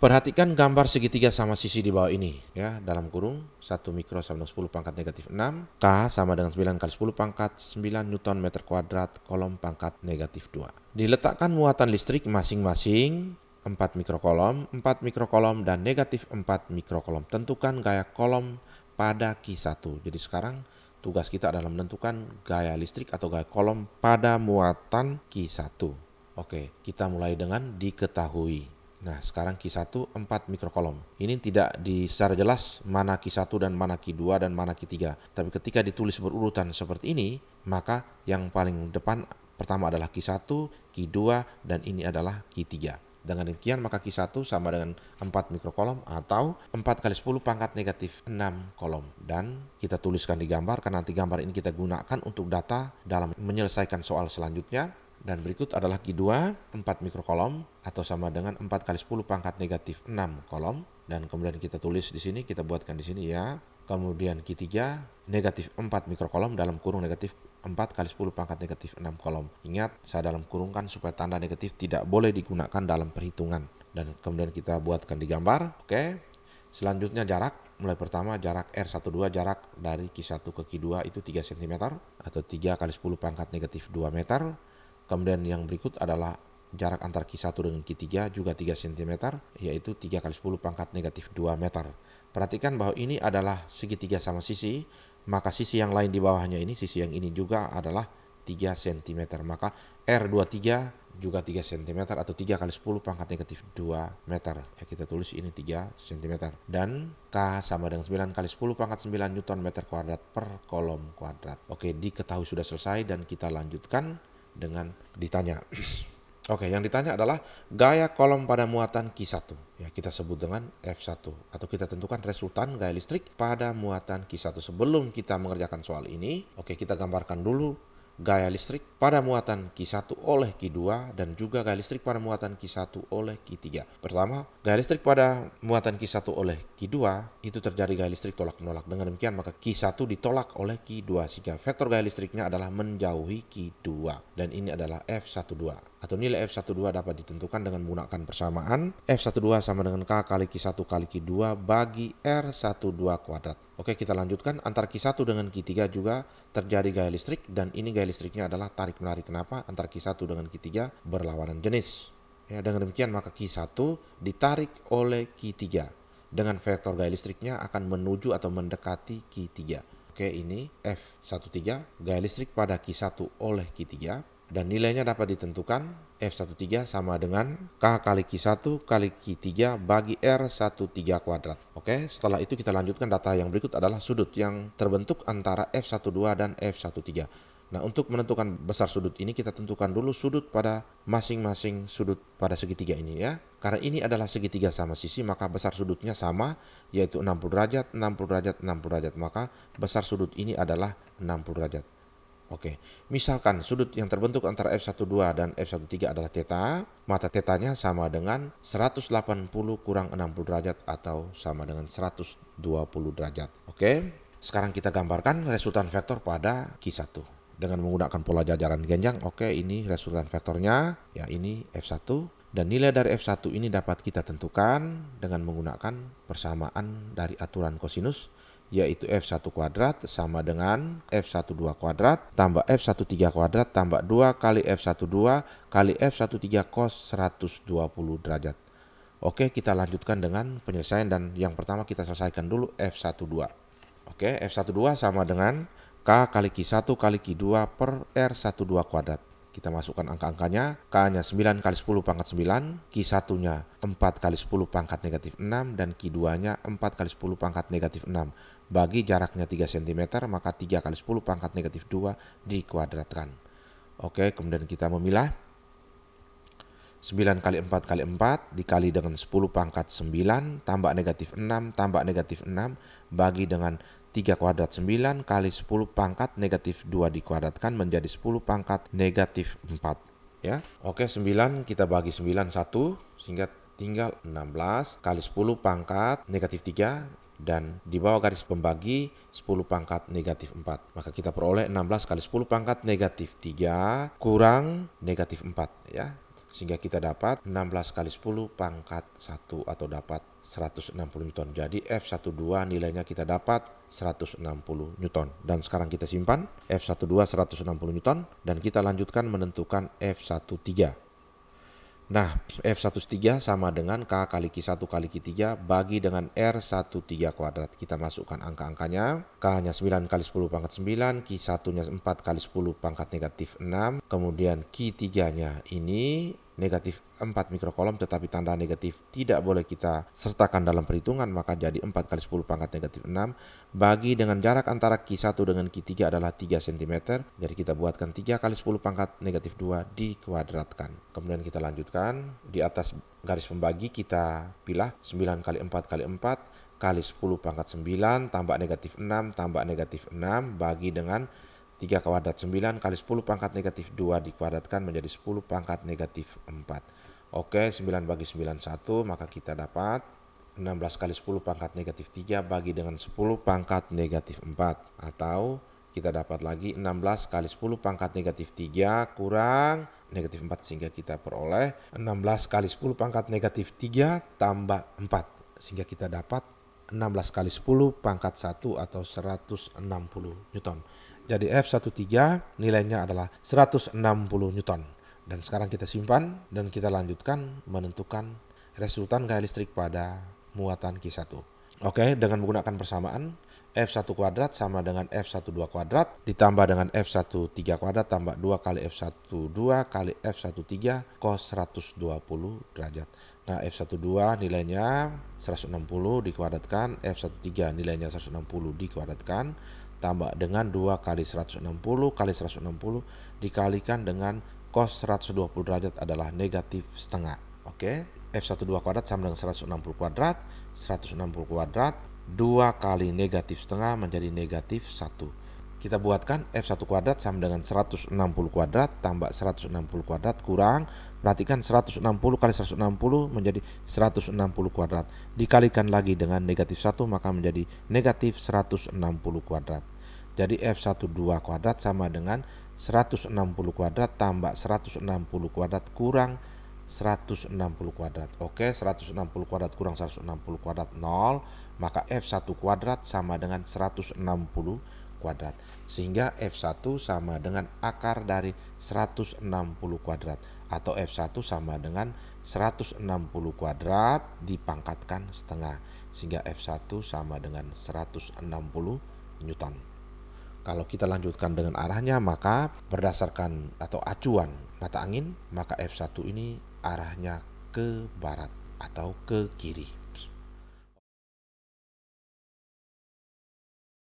Perhatikan gambar segitiga sama sisi di bawah ini ya, dalam kurung 1 mikro sama dengan 10 pangkat negatif 6, K sama dengan 9 kali 10 pangkat 9 Newton meter kuadrat, kolom pangkat negatif 2. Diletakkan muatan listrik masing-masing 4 mikrokolom, 4 mikrokolom dan negatif 4 mikrokolom. Tentukan gaya kolom pada Q1. Jadi sekarang tugas kita adalah menentukan gaya listrik atau gaya kolom pada muatan Q1. Oke, kita mulai dengan diketahui. Nah, sekarang Q1 4 mikrokolom. Ini tidak secara jelas mana Q1 dan mana Q2 dan mana Q3. Tapi ketika ditulis berurutan seperti ini, maka yang paling depan pertama adalah Q1, Q2, dan ini adalah Q3. Dengan demikian maka Q1 sama dengan 4 mikrokolom atau 4 kali 10 pangkat negatif 6 kolom. Dan kita tuliskan di gambar karena nanti gambar ini kita gunakan untuk data dalam menyelesaikan soal selanjutnya. Dan berikut adalah Q2 4 mikrokolom atau sama dengan 4 kali 10 pangkat negatif 6 kolom. Dan kemudian kita tulis di sini, kita buatkan di sini ya. Kemudian Q3 negatif 4 mikrokolom dalam kurung negatif 4 kali 10 pangkat negatif 6 kolom. Ingat, saya dalam kurungkan supaya tanda negatif tidak boleh digunakan dalam perhitungan. Dan kemudian kita buatkan di gambar. Oke. Selanjutnya jarak. Mulai pertama jarak R12, jarak dari Q1 ke Q2 itu 3 cm atau 3 kali 10 pangkat negatif 2 meter. Kemudian yang berikut adalah jarak antar Q1 dengan Q3 juga 3 cm, yaitu 3 kali 10 pangkat negatif 2 meter. Perhatikan bahwa ini adalah segitiga sama sisi, maka sisi yang lain di bawahnya ini, sisi yang ini juga adalah 3 cm. Maka R23 juga 3 cm atau 3 kali 10 pangkat negatif 2 meter. Ya, kita tulis ini 3 cm. Dan K sama dengan 9 kali 10 pangkat 9 Newton meter kuadrat per kolom kuadrat. Oke, diketahui sudah selesai dan kita lanjutkan dengan ditanya. Oke, yang ditanya adalah gaya kolom pada muatan Q1. Ya, kita sebut dengan F1 atau kita tentukan resultan gaya listrik pada muatan Q1. Sebelum kita mengerjakan soal ini, oke, kita gambarkan dulu gaya listrik pada muatan Q1 oleh Q2 dan juga gaya listrik pada muatan Q1 oleh Q3. Pertama, gaya listrik pada muatan Q1 oleh Q2 itu terjadi gaya listrik tolak-menolak. Dengan demikian maka Q1 ditolak oleh Q2 sehingga vektor gaya listriknya adalah menjauhi Q2 dan ini adalah F12 atau nilai F12 dapat ditentukan dengan menggunakan persamaan F12 sama dengan K kali Q1 kali Q2 bagi R12 kuadrat. Oke, kita lanjutkan. Antara Q1 dengan Q3 juga terjadi gaya listrik dan ini gaya listriknya adalah tarik-menarik. Kenapa? Antara Q1 dengan Q3 berlawanan jenis. Ya, dengan demikian maka Q1 ditarik oleh Q3 dengan vektor gaya listriknya akan menuju atau mendekati Q3. Oke, ini F13 gaya listrik pada Q1 oleh Q3 dan nilainya dapat ditentukan F13 sama dengan K kali Q1 kali Q3 bagi R13 kuadrat. Oke, setelah itu kita lanjutkan. Data yang berikut adalah sudut yang terbentuk antara F12 dan F13. Nah, untuk menentukan besar sudut ini kita tentukan dulu sudut pada masing-masing sudut pada segitiga ini ya. Karena ini adalah segitiga sama sisi maka besar sudutnya sama, yaitu 60 derajat, 60 derajat, 60 derajat. Maka besar sudut ini adalah 60 derajat. Oke, misalkan sudut yang terbentuk antara F12 dan F13 adalah theta, maka tetanya sama dengan 180 kurang 60 derajat atau sama dengan 120 derajat. Oke, sekarang kita gambarkan resultan vektor pada Q1 dengan menggunakan pola jajaran genjang. Oke, ini resultan vektornya, ya ini F1. Dan nilai dari F1 ini dapat kita tentukan dengan menggunakan persamaan dari aturan kosinus, yaitu F1 kuadrat sama dengan F12 kuadrat tambah F13 kuadrat tambah 2 kali F12 kali F13 cos 120 derajat. Oke, kita lanjutkan dengan penyelesaian dan yang pertama kita selesaikan dulu F12. Oke, F12 sama dengan K kali Q1 kali Q2 per R12 kuadrat. Kita masukkan angka-angkanya, K-nya 9 kali 10 pangkat 9, Q1-nya 4 kali 10 pangkat negatif 6, dan Q2-nya 4 kali 10 pangkat negatif 6. Bagi jaraknya 3 cm, maka 3 kali 10 pangkat negatif 2 dikuadratkan. Oke, kemudian kita memilah 9 kali 4 kali 4 dikali dengan 10 pangkat 9 tambah negatif 6 tambah negatif 6 bagi dengan 3 kuadrat 9 kali 10 pangkat negatif 2 dikuadratkan menjadi 10 pangkat negatif 4 ya. Oke, 9 kita bagi 9 1 sehingga tinggal 16 kali 10 pangkat negatif 3 dan di bawah garis pembagi 10 pangkat negatif 4. Maka kita peroleh 16 kali 10 pangkat negatif 3 kurang negatif 4 ya. sehingga kita dapat 16 kali 10 pangkat 1 atau dapat 160 Newton. Jadi F12 nilainya kita dapat 160 Newton. Dan sekarang kita simpan F12 160 Newton dan kita lanjutkan menentukan F13. Nah, F13 sama dengan K kali Q1 kali Q3 bagi dengan R13 kuadrat. Kita masukkan angka-angkanya. K-nya 9 kali 10 pangkat 9, Q1-nya 4 kali 10 pangkat negatif 6. Kemudian Q3-nya ini negatif 4 mikrokolom, tetapi tanda negatif tidak boleh kita sertakan dalam perhitungan, maka jadi 4 kali 10 pangkat negatif 6 bagi dengan jarak antara Q1 dengan Q3 adalah 3 cm. Jadi kita buatkan 3 kali 10 pangkat negatif 2 dikuadratkan. Kemudian kita lanjutkan, di atas garis pembagi kita pilih 9 kali 4 kali 4 kali 10 pangkat 9 tambah negatif 6 tambah negatif 6 bagi dengan 3 kuadrat 9 kali 10 pangkat negatif 2 dikuadratkan menjadi 10 pangkat negatif 4. Oke, 9 bagi 9 1, maka kita dapat 16 kali 10 pangkat negatif 3 bagi dengan 10 pangkat negatif 4. Atau kita dapat lagi 16 kali 10 pangkat negatif 3 kurang negatif 4, sehingga kita peroleh 16 kali 10 pangkat negatif 3 tambah 4. Sehingga kita dapat 16 kali 10 pangkat 1 atau 160 Newton. Jadi F13 nilainya adalah 160 Newton. Dan sekarang kita simpan dan kita lanjutkan menentukan resultan gaya listrik pada muatan Q1. Oke, dengan menggunakan persamaan F1 kuadrat sama dengan F12 kuadrat ditambah dengan F13 kuadrat tambah 2 kali F12 kali F13 cos 120 derajat. Nah, F12 nilainya 160 dikuadratkan, F13 nilainya 160 dikuadratkan, tambah dengan 2 kali 160 kali 160 dikalikan dengan cos 120 derajat adalah negatif setengah. Oke, F12 kuadrat sama dengan 160 kuadrat, 160 kuadrat 2 kali negatif setengah menjadi negatif 1. Kita buatkan F1 kuadrat sama dengan 160 kuadrat tambah 160 kuadrat kurang, perhatikan 160 kali 160 menjadi 160 kuadrat. Dikalikan lagi dengan negatif 1 maka menjadi negatif 160 kuadrat. Jadi F12 kuadrat sama dengan 160 kuadrat tambah 160 kuadrat kurang 160 kuadrat. Oke, 160 kuadrat kurang 160 kuadrat 0, maka F1 kuadrat sama dengan 160 kuadrat. Sehingga F1 sama dengan akar dari 160 kuadrat atau F1 sama dengan 160 kuadrat dipangkatkan setengah. Sehingga F1 sama dengan 160 Newton. Kalau kita lanjutkan dengan arahnya, maka berdasarkan atau acuan mata angin, maka F1 ini arahnya ke barat atau ke kiri.